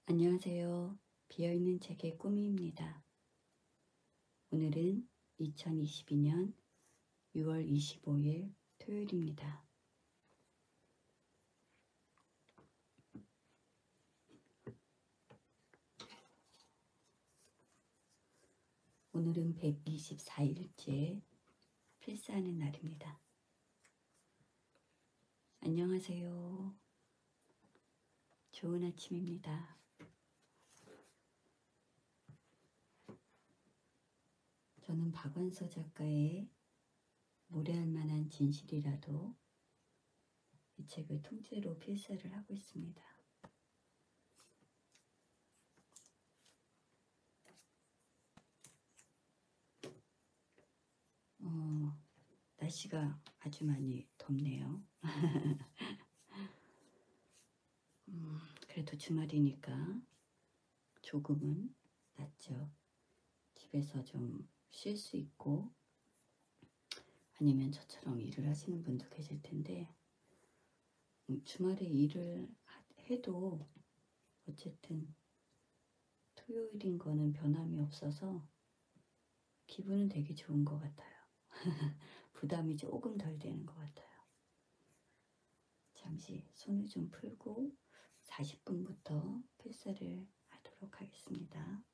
안녕하세요. 비어있는 책의 꾸미입니다. 오늘은 2022년 6월 25일 토요일입니다. 오늘은 124일째 필사하는 날입니다. 안녕하세요. 좋은 아침입니다. 저는 박완서 작가의 모래알 만한 진실이라도 이 책을 통째로 필사를 하고 있습니다. 날씨가 아주 많이 덥네요. 그래도 주말이니까 조금은 낫죠. 집에서 좀 쉴 수 있고, 아니면 저처럼 일을 하시는 분도 계실 텐데, 주말에 일을 해도 어쨌든 토요일인 거는 변함이 없어서 기분은 되게 좋은 것 같아요. 부담이 조금 덜 되는 것 같아요. 잠시 손을 좀 풀고 40분부터 필사를 하도록 하겠습니다.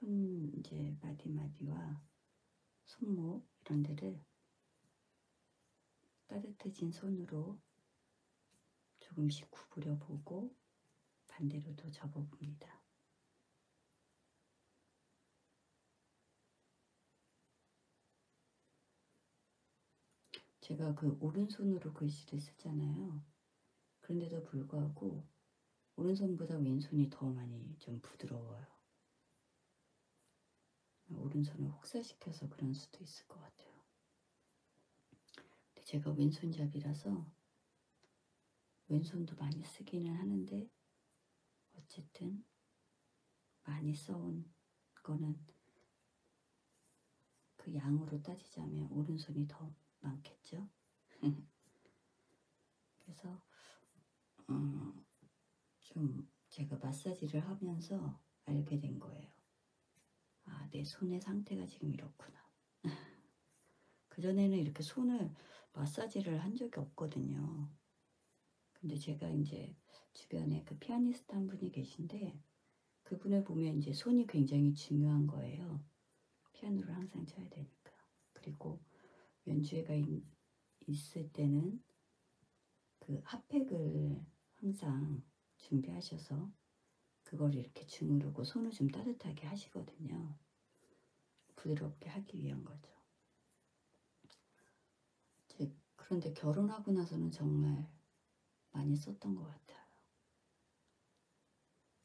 손 이제 마디마디와 손목 이런 데를 따뜻해진 손으로 조금씩 구부려 보고 반대로도 접어봅니다. 제가 그 오른손으로 글씨를 쓰잖아요. 그런데도 불구하고 오른손보다 왼손이 더 많이 좀 부드러워요. 오른손을 혹사시켜서 그런 수도 있을 것 같아요. 근데 제가 왼손잡이라서 왼손도 많이 쓰기는 하는데 어쨌든 많이 써온 거는 그 양으로 따지자면 오른손이 더 많겠죠. 그래서 좀 제가 마사지를 하면서 알게 된 거예요. 아, 내 손의 상태가 지금 이렇구나. 그전에는 이렇게 손을 마사지를 한 적이 없거든요. 근데 제가 이제 주변에 그 피아니스트 한 분이 계신데 그분을 보면 이제 손이 굉장히 중요한 거예요. 피아노를 항상 쳐야 되니까. 그리고 연주회가 있을 때는 그 핫팩을 항상 준비하셔서 그걸 이렇게 주무르고 손을 좀 따뜻하게 하시거든요. 부드럽게 하기 위한 거죠. 그런데 결혼하고 나서는 정말 많이 썼던 것 같아요.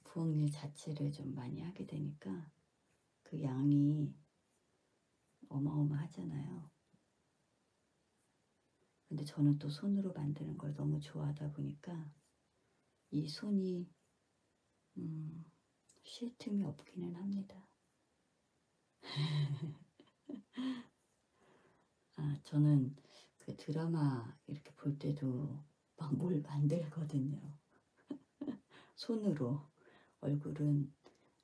부엌일 자체를 좀 많이 하게 되니까 그 양이 어마어마하잖아요. 근데 저는 또 손으로 만드는 걸 너무 좋아하다 보니까 이 손이 쉴 틈이 없기는 합니다. 아, 저는 그 드라마 이렇게 볼 때도 막 뭘 만들거든요. 손으로. 얼굴은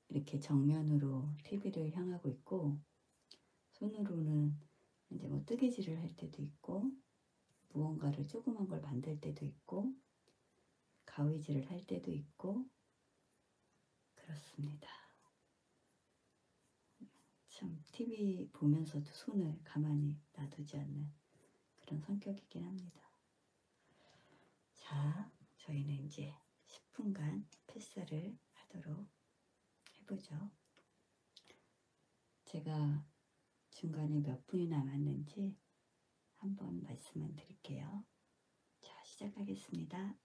이렇게 정면으로 TV를 향하고 있고 손으로는 이제 뭐 뜨개질을 할 때도 있고 무언가를 조그만 걸 만들 때도 있고 가위질을 할 때도 있고 그렇습니다. 참 TV 보면서도 손을 가만히 놔두지 않는 그런 성격이긴 합니다. 자, 저희는 이제 10분간 필사를 하도록 해보죠. 제가 중간에 몇 분이 남았는지 한번 말씀을 드릴게요. 자, 시작하겠습니다.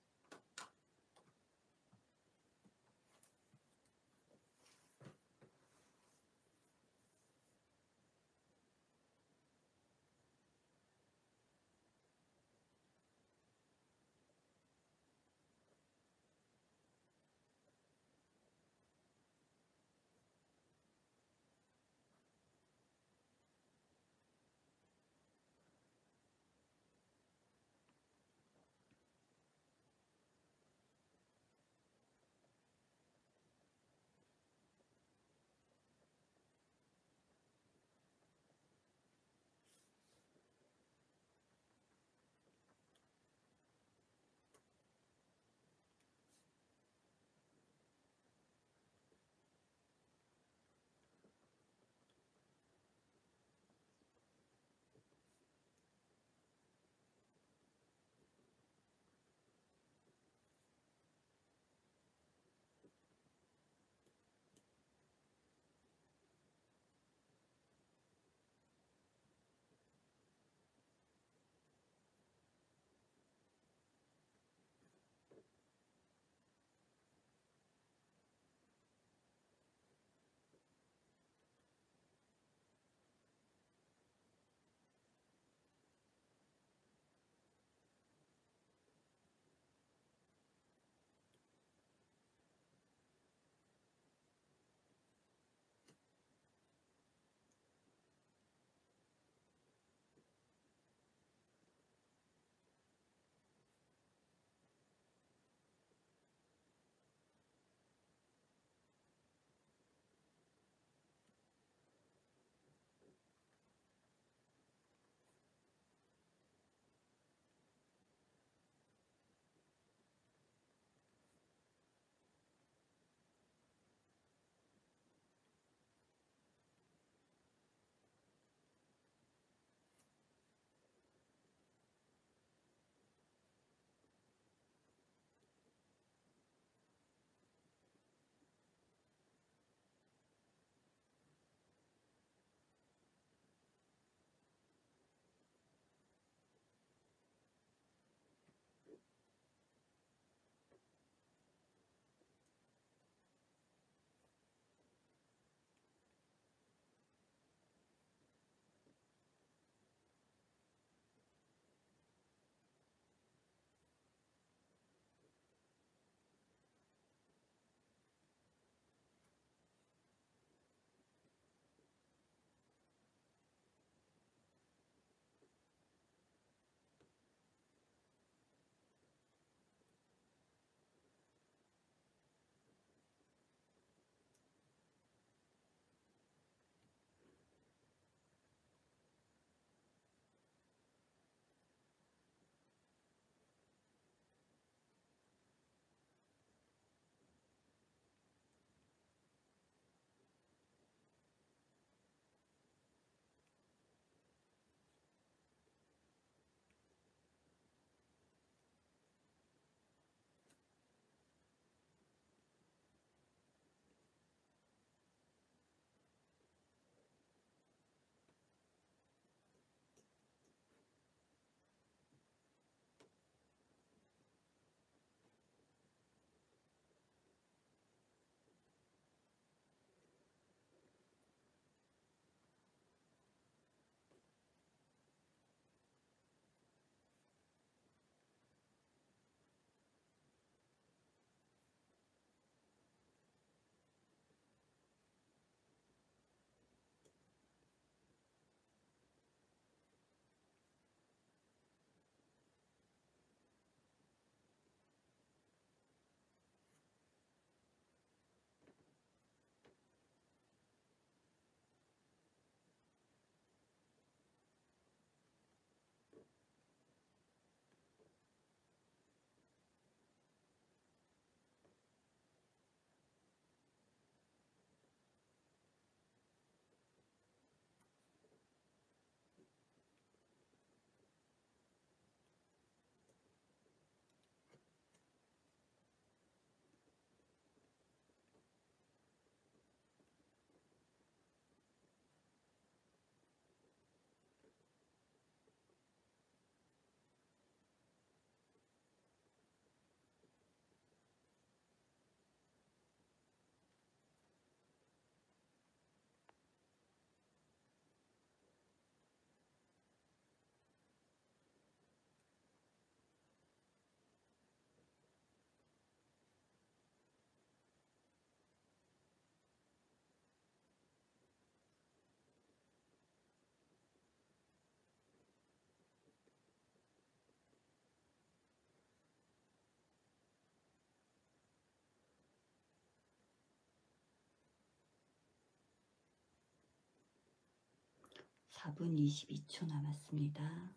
4분 22초 남았습니다.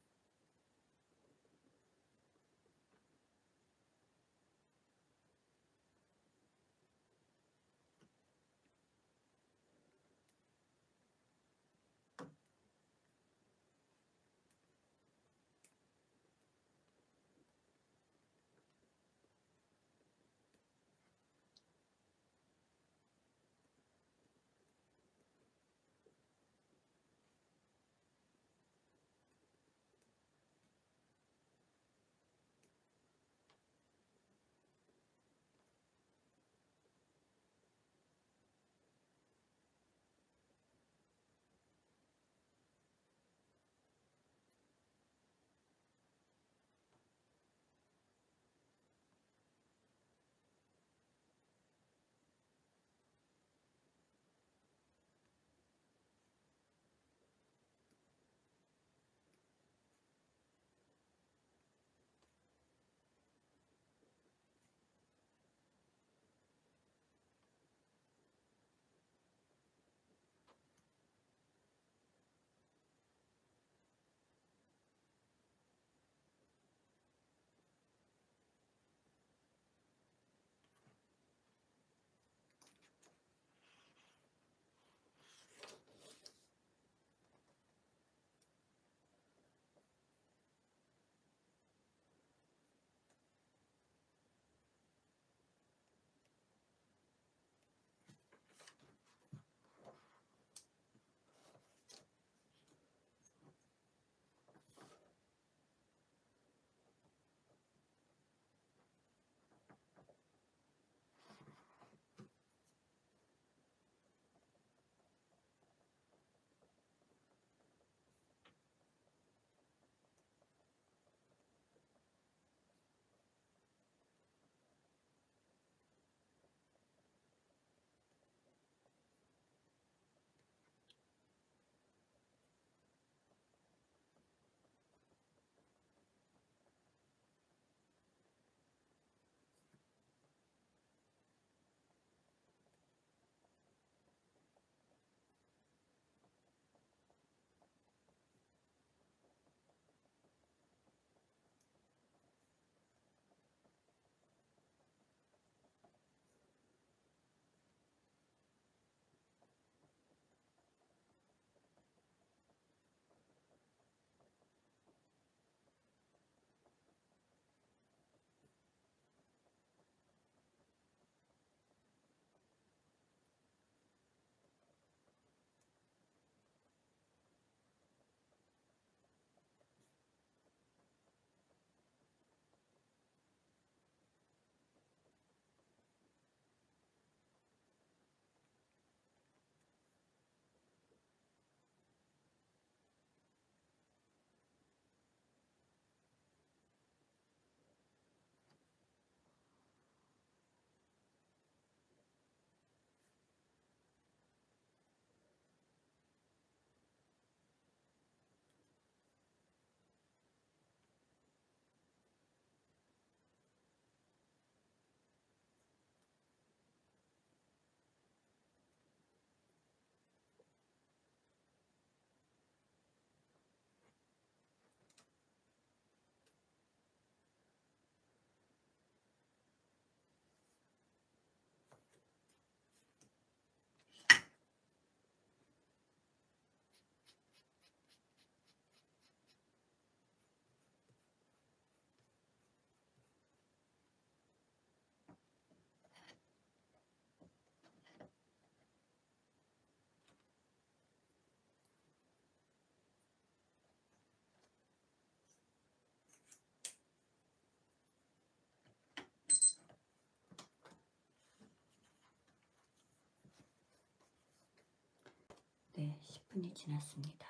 네, 10분이 지났습니다.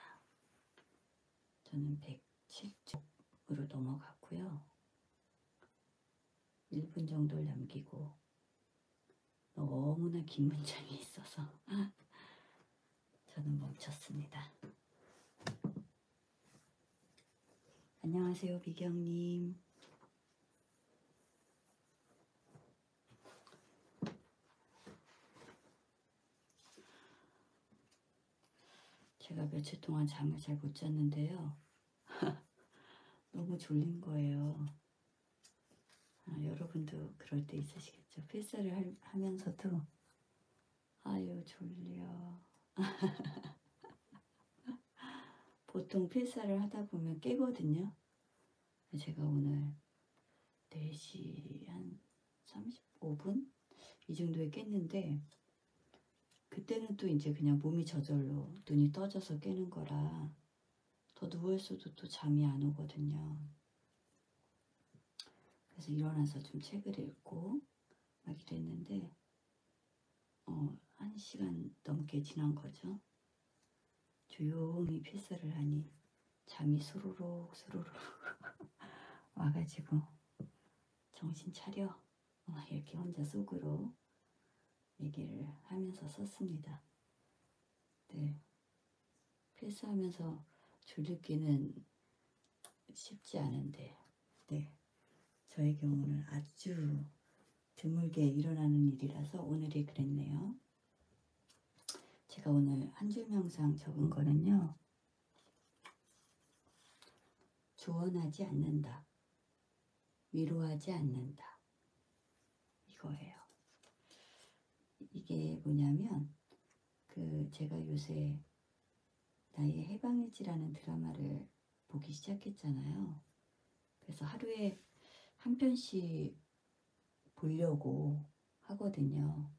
저는 107쪽으로 넘어갔고요. 1분 정도를 남기고 너무나 긴 문장이 있어서 저는 멈췄습니다. 안녕하세요, 비경님. 제가 며칠 동안 잠을 잘 못 잤는데요. 너무 졸린 거예요. 여러분도 그럴 때 있으시겠죠. 필사를 하면서도 아유 졸려. 보통 필사를 하다 보면 깨거든요. 제가 오늘 4시 한 35분? 이 정도에 깼는데 그때는 또 이제 그냥 몸이 저절로 눈이 떠져서 깨는 거라 더 누워있어도 또 잠이 안 오거든요. 그래서 일어나서 좀 책을 읽고 막 이랬는데 1시간 넘게 지난 거죠. 조용히 필사를 하니 잠이 소로록 와가지고 정신 차려 이렇게 혼자 속으로 얘기를 하면서 썼습니다. 네, 필사하면서 졸리기는 쉽지 않은데 네, 저의 경우는 아주 드물게 일어나는 일이라서 오늘이 그랬네요. 제가 오늘 한 줄 명상 적은 거는요. 조언하지 않는다. 위로하지 않는다. 이거예요. 이게 뭐냐면 제가 요새 나의 해방일지라는 드라마를 보기 시작했잖아요. 그래서 하루에 한 편씩 보려고 하거든요.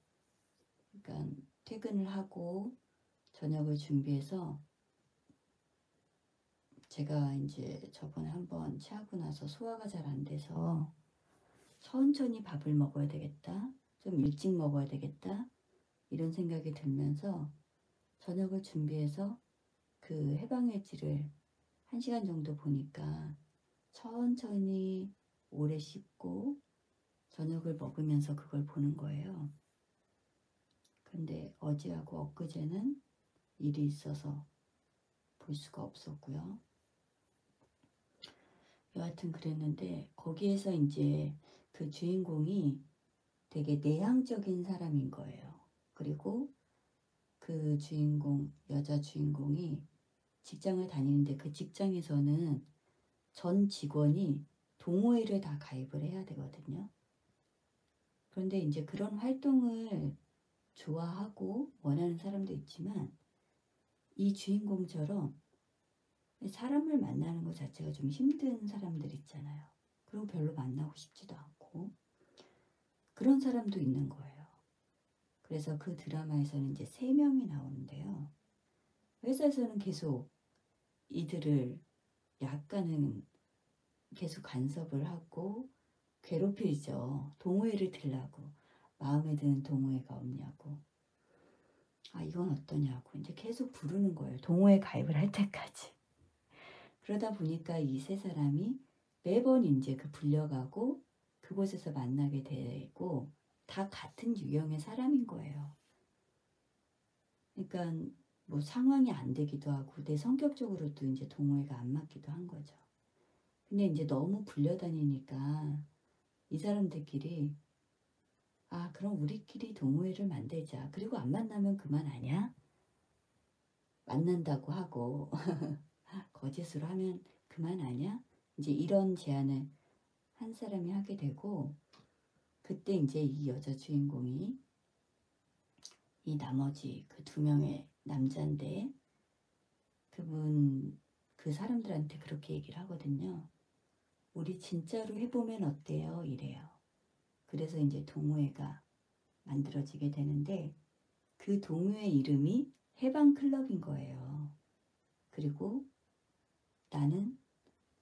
그러니까 퇴근을 하고 저녁을 준비해서 제가 이제 저번에 한번 체하고 나서 소화가 잘 안 돼서 천천히 밥을 먹어야 되겠다. 좀 일찍 먹어야 되겠다. 이런 생각이 들면서 저녁을 준비해서 그 해방일지를 1시간 정도 보니까 천천히 오래 씹고 저녁을 먹으면서 그걸 보는 거예요. 근데 어제하고 엊그제는 일이 있어서 볼 수가 없었고요. 여하튼 그랬는데 거기에서 이제 그 주인공이 되게 내향적인 사람인 거예요. 그리고 그 주인공, 여자 주인공이 직장을 다니는데 그 직장에서는 전 직원이 동호회를 다 가입을 해야 되거든요. 그런데 이제 그런 활동을 좋아하고 원하는 사람도 있지만 이 주인공처럼 사람을 만나는 것 자체가 좀 힘든 사람들 있잖아요. 그리고 별로 만나고 싶지도 않고 그런 사람도 있는 거예요. 그래서 그 드라마에서는 이제 3명이 나오는데요. 회사에서는 계속 이들을 약간은 계속 간섭을 하고 괴롭히죠. 동호회를 들라고. 마음에 드는 동호회가 없냐고. 이건 어떠냐고. 이제 계속 부르는 거예요. 동호회 가입을 할 때까지. 그러다 보니까 이 3사람이 매번 이제 불려가고 그곳에서 만나게 되고 다 같은 유형의 사람인 거예요. 그러니까 뭐 상황이 안 되기도 하고 내 성격적으로도 이제 동호회가 안 맞기도 한 거죠. 근데 이제 너무 불려다니니까 이 사람들끼리 그럼 우리끼리 동호회를 만들자. 그리고 안 만나면 그만 아냐? 만난다고 하고 거짓으로 하면 그만 아냐? 이제 이런 제안을 한 사람이 하게 되고 그때 이제 이 여자 주인공이 이 나머지 그 2명의 남자인데 그 사람들한테 그렇게 얘기를 하거든요. 우리 진짜로 해보면 어때요? 이래요. 그래서 이제 동호회가 만들어지게 되는데 그 동호회 이름이 해방클럽인 거예요. 그리고 나는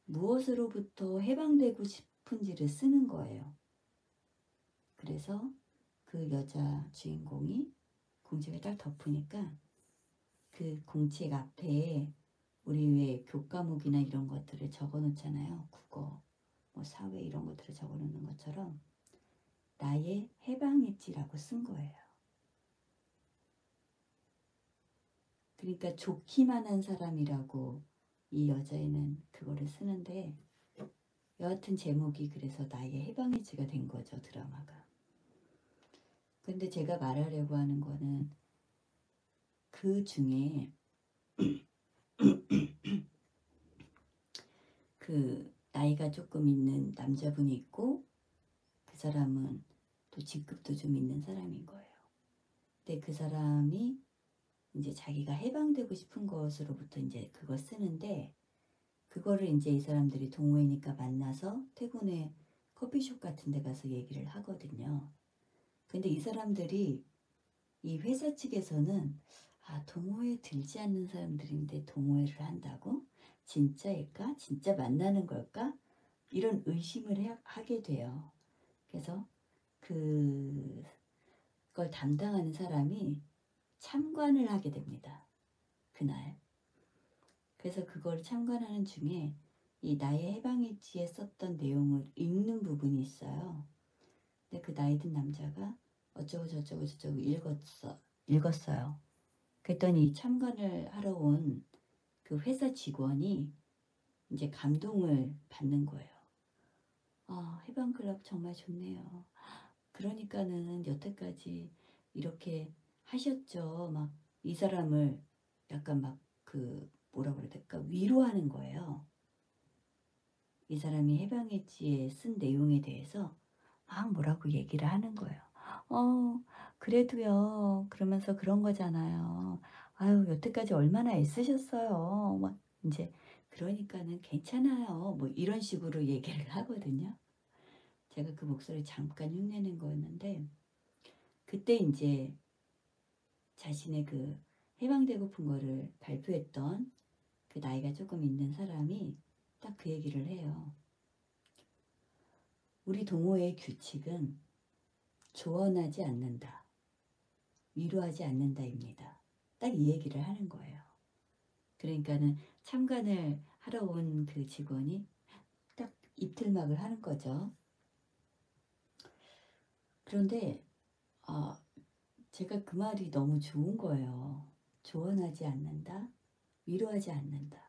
무엇으로부터 해방되고 싶은지를 쓰는 거예요. 그래서 그 여자 주인공이 공책을 딱 덮으니까 그 공책 앞에 우리 왜 교과목이나 이런 것들을 적어 놓잖아요. 국어, 뭐 사회 이런 것들을 적어 놓는 것처럼 나의 해방일지라고 쓴 거예요. 그러니까 좋기만 한 사람이라고 이 여자애는 그거를 쓰는데 여하튼 제목이 그래서 나의 해방일지가 된 거죠, 드라마가. 근데 제가 말하려고 하는 거는 그 중에 그 나이가 조금 있는 남자분이 있고 그 사람은 또 직급도 좀 있는 사람인 거예요. 근데 그 사람이 이제 자기가 해방되고 싶은 것으로부터 이제 그걸 쓰는데 그거를 이제 이 사람들이 동호회니까 만나서 퇴근에 커피숍 같은 데 가서 얘기를 하거든요. 근데 이 사람들이 이 회사 측에서는 동호회에 들지 않는 사람들인데 동호회를 한다고? 진짜일까? 진짜 만나는 걸까? 이런 의심을 하게 돼요. 그래서 그걸 담당하는 사람이 참관을 하게 됩니다. 그날. 그래서 그걸 참관하는 중에 이 나의 해방일지에 썼던 내용을 읽는 부분이 있어요. 근데 그 나이 든 남자가 어쩌고 저쩌고 저쩌고 읽었어요. 그랬더니 이 참관을 하러 온 그 회사 직원이 이제 감동을 받는 거예요. 해방클럽 정말 좋네요. 그러니까는 여태까지 이렇게 하셨죠. 막 이 사람을 약간 막 뭐라 그래야 될까? 위로하는 거예요. 이 사람이 해방일지에 쓴 내용에 대해서 막 뭐라고 얘기를 하는 거예요. 그래도요. 그러면서 그런 거잖아요. 아유, 여태까지 얼마나 애쓰셨어요. 막 이제 그러니까는 괜찮아요. 뭐 이런 식으로 얘기를 하거든요. 제가 그 목소리 잠깐 흉내낸 거였는데 그때 이제 자신의 그 해방되고픈 거를 발표했던 그 나이가 조금 있는 사람이 딱 그 얘기를 해요. 우리 동호회의 규칙은 조언하지 않는다. 위로하지 않는다입니다. 딱 이 얘기를 하는 거예요. 그러니까는 참관을 하러 온 그 직원이 딱 입틀막을 하는 거죠. 그런데 제가 그 말이 너무 좋은 거예요. 조언하지 않는다. 위로하지 않는다.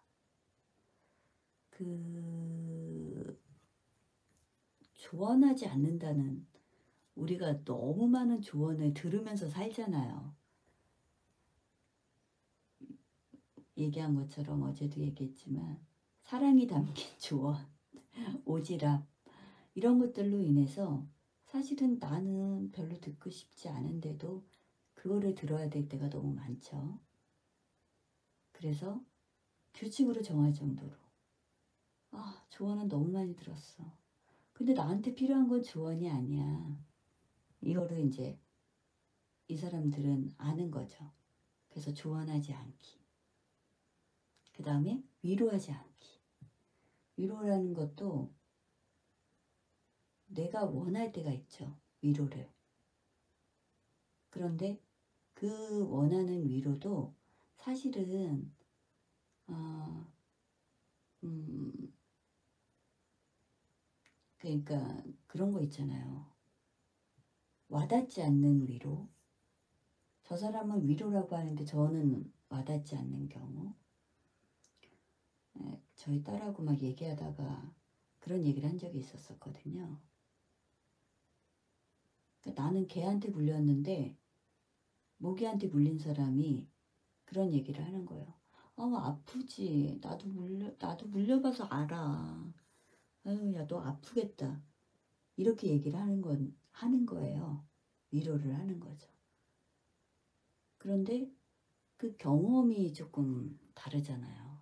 조언하지 않는다는 우리가 너무 많은 조언을 들으면서 살잖아요. 얘기한 것처럼 어제도 얘기했지만 사랑이 담긴 조언, 오지랖 이런 것들로 인해서 사실은 나는 별로 듣고 싶지 않은데도 그거를 들어야 될 때가 너무 많죠. 그래서 규칙으로 정할 정도로 조언은 너무 많이 들었어. 근데 나한테 필요한 건 조언이 아니야. 이거를 이제 이 사람들은 아는 거죠. 그래서 조언하지 않기. 그 다음에 위로하지 않기. 위로라는 것도 내가 원할 때가 있죠. 위로를. 그런데 그 원하는 위로도 사실은 그러니까 그런 거 있잖아요. 와닿지 않는 위로. 저 사람은 위로라고 하는데 저는 와닿지 않는 경우. 저희 딸하고 막 얘기하다가 그런 얘기를 한 적이 있었거든요. 그러니까 나는 개한테 물렸는데 모기한테 물린 사람이 그런 얘기를 하는 거예요. 아프지. 나도 물려봐서 알아. 아유, 야, 너 아프겠다. 이렇게 얘기를 하는 거예요. 위로를 하는 거죠. 그런데 그 경험이 조금 다르잖아요.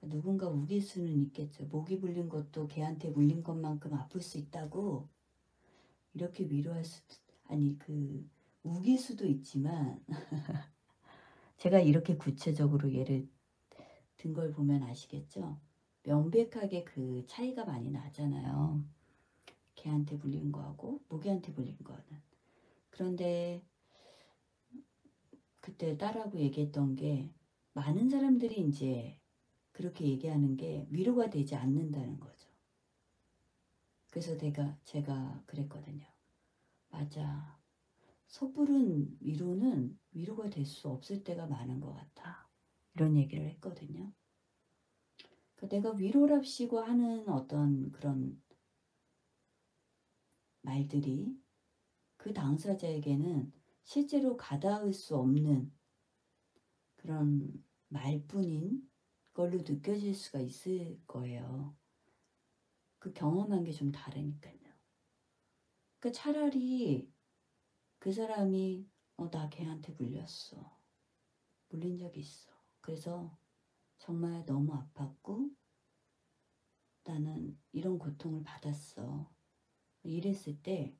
누군가 우길 수는 있겠죠. 모기 물린 것도 개한테 물린 것만큼 아플 수 있다고 이렇게 위로할 수도 우길 수도 있지만 제가 이렇게 구체적으로 예를 든 걸 보면 아시겠죠? 명백하게 그 차이가 많이 나잖아요. 개한테 물린 거하고 모기한테 물린 거는. 그런데 그때 딸하고 얘기했던 게 많은 사람들이 이제 그렇게 얘기하는 게 위로가 되지 않는다는 거죠. 그래서 제가 그랬거든요. 맞아. 섣부른 위로는 위로가 될 수 없을 때가 많은 것 같아. 이런 얘기를 했거든요. 그러니까 내가 위로랍시고 하는 어떤 그런 말들이 그 당사자에게는 실제로 가닿을 수 없는 그런 말뿐인 걸로 느껴질 수가 있을 거예요. 그 경험한 게 좀 다르니까요. 그러니까 차라리 그 사람이 나 걔한테 물렸어. 물린 적이 있어. 그래서 정말 너무 아팠고 나는 이런 고통을 받았어. 이랬을 때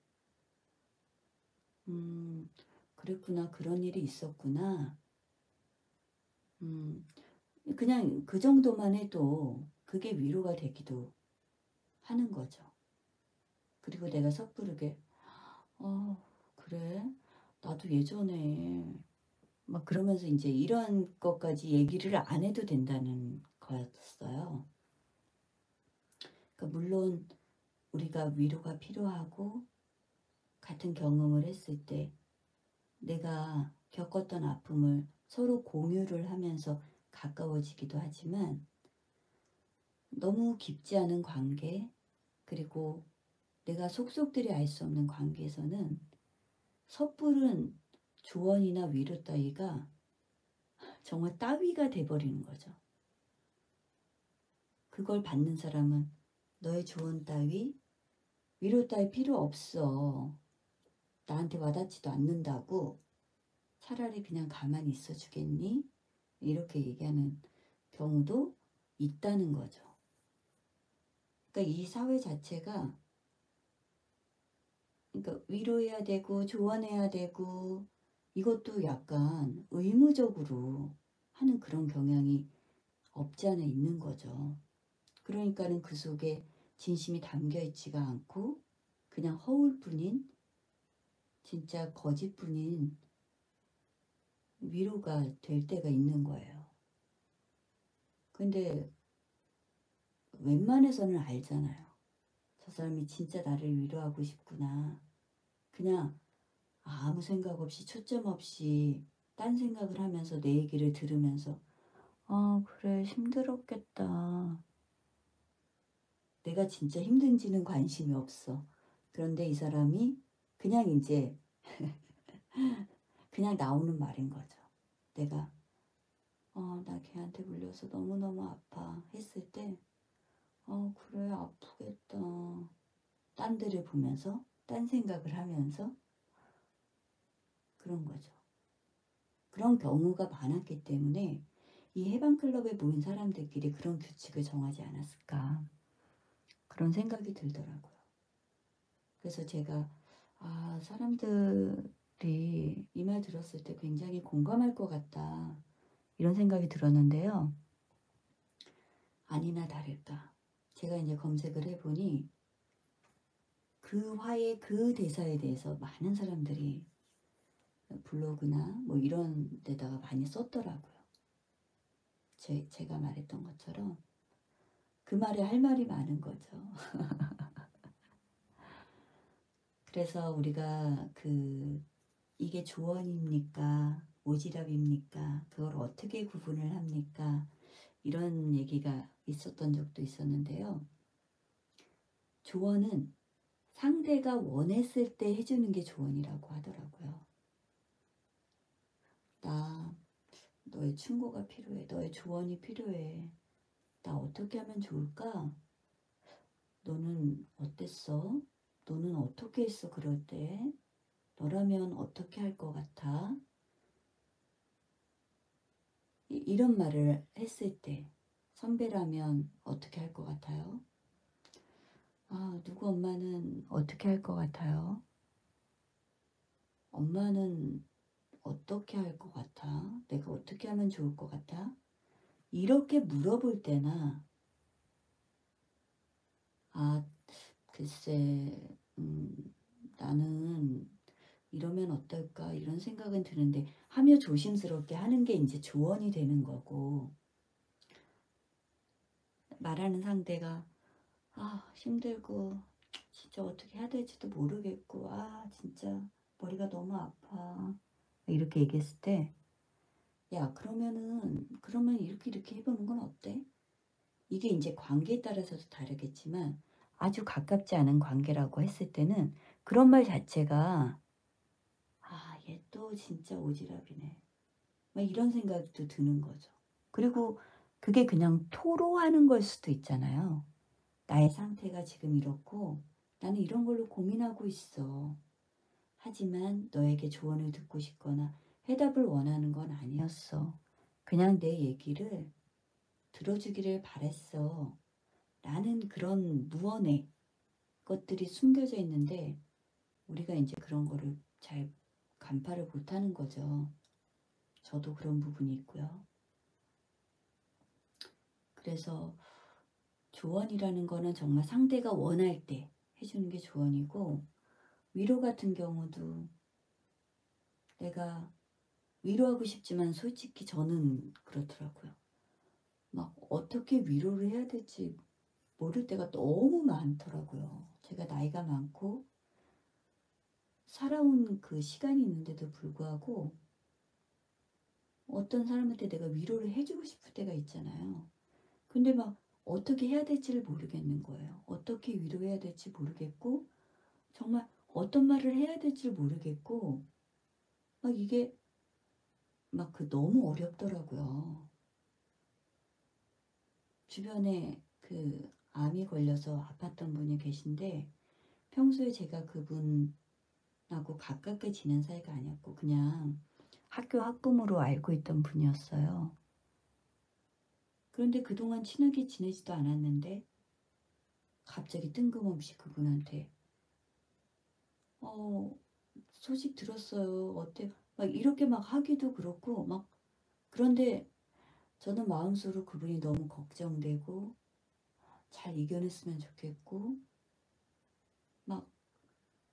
그랬구나. 그런 일이 있었구나. 그냥 그 정도만 해도 그게 위로가 되기도 하는 거죠. 그리고 내가 섣부르게 그래? 나도 예전에 막 그러면서 이제 이런 것까지 얘기를 안 해도 된다는 거였어요. 그러니까 물론 우리가 위로가 필요하고 같은 경험을 했을 때 내가 겪었던 아픔을 서로 공유를 하면서 가까워지기도 하지만 너무 깊지 않은 관계 그리고 내가 속속들이 알 수 없는 관계에서는 섣부른 조언이나 위로 따위가 정말 따위가 돼버리는 거죠. 그걸 받는 사람은 너의 조언 따위, 위로 따위 필요 없어. 나한테 와닿지도 않는다고 차라리 그냥 가만히 있어 주겠니? 이렇게 얘기하는 경우도 있다는 거죠. 그러니까 이 사회 자체가 그러니까 위로해야 되고 조언해야 되고 이것도 약간 의무적으로 하는 그런 경향이 없지 않아 있는 거죠. 그러니까는 그 속에 진심이 담겨 있지가 않고 그냥 허울뿐인 진짜 거짓뿐인 위로가 될 때가 있는 거예요. 근데 웬만해서는 알잖아요. 저 사람이 진짜 나를 위로하고 싶구나. 그냥 아무 생각 없이 초점 없이 딴 생각을 하면서 내 얘기를 들으면서 그래 힘들었겠다. 내가 진짜 힘든지는 관심이 없어. 그런데 이 사람이 그냥 이제 그냥 나오는 말인 거죠. 내가 나 걔한테 물려서 너무너무 아파 했을 때 그래 아프겠다. 딴 데를 보면서 딴 생각을 하면서 그런 거죠. 그런 경우가 많았기 때문에 이 해방클럽에 모인 사람들끼리 그런 규칙을 정하지 않았을까 그런 생각이 들더라고요. 그래서 제가 사람들이 이 말 들었을 때 굉장히 공감할 것 같다 이런 생각이 들었는데요. 아니나 다를까 제가 이제 검색을 해보니 그 화의 그 대사에 대해서 많은 사람들이 블로그나 뭐 이런 데다가 많이 썼더라고요. 제가 말했던 것처럼 그 말에 할 말이 많은 거죠. 그래서 우리가 이게 조언입니까? 오지랖입니까? 그걸 어떻게 구분을 합니까? 이런 얘기가 있었던 적도 있었는데요. 조언은 상대가 원했을 때 해주는 게 조언이라고 하더라고요. 나 너의 충고가 필요해. 너의 조언이 필요해. 나 어떻게 하면 좋을까? 너는 어땠어? 너는 어떻게 했어 그럴 때? 너라면 어떻게 할 것 같아? 이런 말을 했을 때 선배라면 어떻게 할 것 같아요? 누구 엄마는 어떻게 할 것 같아요? 엄마는 어떻게 할 것 같아? 내가 어떻게 하면 좋을 것 같아? 이렇게 물어볼 때나 글쎄 나는 이러면 어떨까 이런 생각은 드는데 하며 조심스럽게 하는 게 이제 조언이 되는 거고 말하는 상대가 힘들고 진짜 어떻게 해야 될지도 모르겠고 진짜 머리가 너무 아파 이렇게 얘기했을 때 야 그러면 이렇게 해보는 건 어때? 이게 이제 관계에 따라서도 다르겠지만 아주 가깝지 않은 관계라고 했을 때는 그런 말 자체가 얘 또 진짜 오지랖이네 막 이런 생각도 드는 거죠. 그리고 그게 그냥 토로하는 걸 수도 있잖아요. 나의 상태가 지금 이렇고 나는 이런 걸로 고민하고 있어. 하지만 너에게 조언을 듣고 싶거나 해답을 원하는 건 아니었어. 그냥 내 얘기를 들어주기를 바랬어. 라는 그런 무언의 것들이 숨겨져 있는데 우리가 이제 그런 거를 잘 간파를 못하는 거죠. 저도 그런 부분이 있고요. 그래서 조언이라는 거는 정말 상대가 원할 때 해주는 게 조언이고, 위로 같은 경우도 내가 위로하고 싶지만 솔직히 저는 그렇더라고요. 막 어떻게 위로를 해야 될지 모를 때가 너무 많더라고요. 제가 나이가 많고 살아온 그 시간이 있는데도 불구하고 어떤 사람한테 내가 위로를 해주고 싶을 때가 있잖아요. 근데 막 어떻게 해야 될지를 모르겠는 거예요. 어떻게 위로해야 될지 모르겠고 정말 어떤 말을 해야 될지 모르겠고 막 이게 막 그 너무 어렵더라고요. 주변에 그 암이 걸려서 아팠던 분이 계신데 평소에 제가 그분하고 가깝게 지낸 사이가 아니었고 그냥 학교 학부모로 알고 있던 분이었어요. 그런데 그동안 친하게 지내지도 않았는데 갑자기 뜬금없이 그분한테 어 소식 들었어요. 어때? 막 이렇게 막 하기도 그렇고 막 그런데 저는 마음속으로 그분이 너무 걱정되고 잘 이겨냈으면 좋겠고 막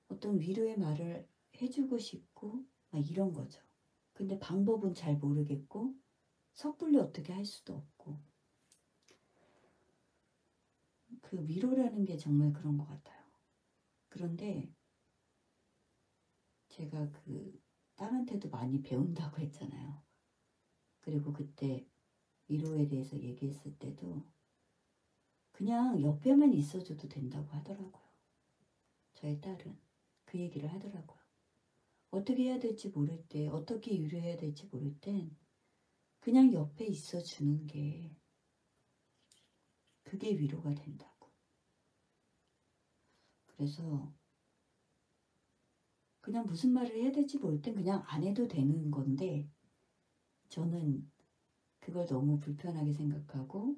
어떤 위로의 말을 해주고 싶고 막 이런 거죠. 근데 방법은 잘 모르겠고 섣불리 어떻게 할 수도 없고 그 위로라는 게 정말 그런 것 같아요. 그런데 제가 그 딸한테도 많이 배운다고 했잖아요. 그리고 그때 위로에 대해서 얘기했을 때도 그냥 옆에만 있어줘도 된다고 하더라고요. 저의 딸은 그 얘기를 하더라고요. 어떻게 해야 될지 모를 때, 어떻게 위로해야 될지 모를 땐 그냥 옆에 있어주는 게 그게 위로가 된다고. 그래서 그냥 무슨 말을 해야 될지 모를 땐 그냥 안 해도 되는 건데 저는 그걸 너무 불편하게 생각하고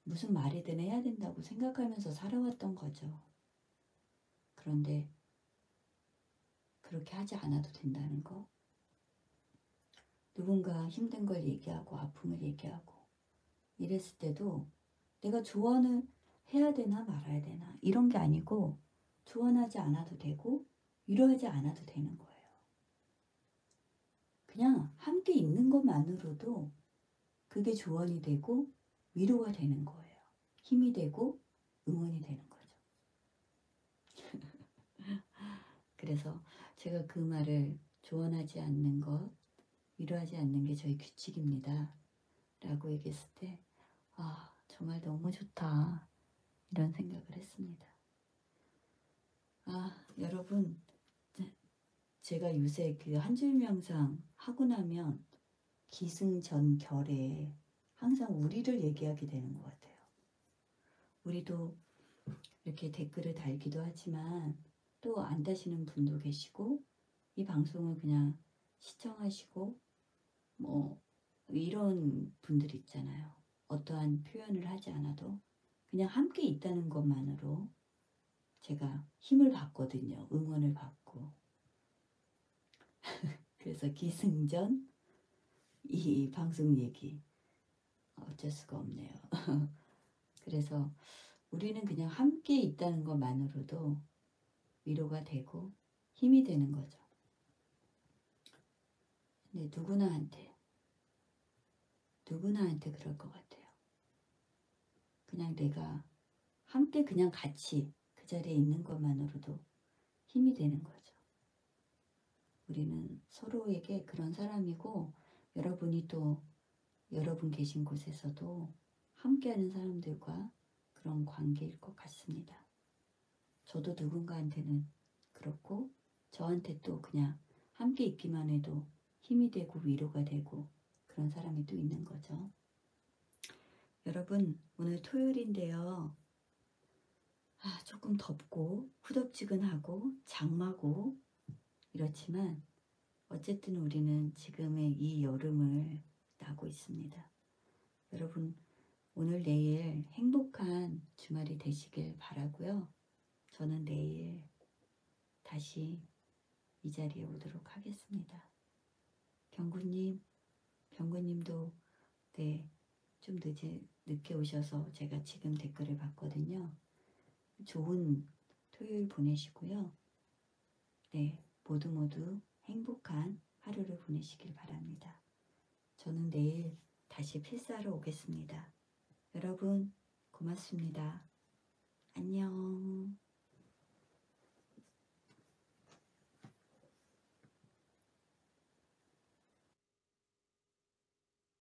무슨 말이든 해야 된다고 생각하면서 살아왔던 거죠. 그런데 그렇게 하지 않아도 된다는 거. 누군가 힘든 걸 얘기하고 아픔을 얘기하고 이랬을 때도 내가 조언을 해야 되나 말아야 되나 이런 게 아니고 조언하지 않아도 되고 위로하지 않아도 되는 거예요. 그냥 함께 있는 것만으로도 그게 조언이 되고 위로가 되는 거예요. 힘이 되고 응원이 되는 거죠. 그래서 제가 그 말을 조언하지 않는 것, 위로하지 않는 게 저희 규칙입니다. 라고 얘기했을 때, 아, 정말 너무 좋다. 이런 생각을 했습니다. 아, 여러분, 제가 요새 그 한 줄 명상 하고 나면 기승전결에 항상 우리를 얘기하게 되는 것 같아요. 우리도 이렇게 댓글을 달기도 하지만 또 안 다시는 분도 계시고 이 방송을 그냥 시청하시고 뭐 이런 분들 있잖아요. 어떠한 표현을 하지 않아도 그냥 함께 있다는 것만으로 제가 힘을 받거든요. 응원을 받고. 그래서 기승전 이 방송 얘기 어쩔 수가 없네요. 그래서 우리는 그냥 함께 있다는 것만으로도 위로가 되고 힘이 되는 거죠. 근데 누구나한테 그럴 것 같아요. 그냥 내가 함께 그냥 같이 그 자리에 있는 것만으로도 힘이 되는 거죠. 우리는 서로에게 그런 사람이고 여러분이 또 여러분 계신 곳에서도 함께하는 사람들과 그런 관계일 것 같습니다. 저도 누군가한테는 그렇고 저한테 또 그냥 함께 있기만 해도 힘이 되고 위로가 되고 그런 사람이 또 있는 거죠. 여러분, 오늘 토요일인데요. 조금 덥고 후덥지근하고 장마고 이렇지만 어쨌든 우리는 지금의 이 여름을 나고 있습니다. 여러분, 오늘 내일 행복한 주말이 되시길 바라고요. 저는 내일 다시 이 자리에 오도록 하겠습니다. 병구님도 네, 좀 늦게 오셔서 제가 지금 댓글을 봤거든요. 좋은 토요일 보내시고요. 네, 모두 행복한 하루를 보내시길 바랍니다. 저는 내일 다시 필사하러 오겠습니다. 여러분, 고맙습니다. 안녕.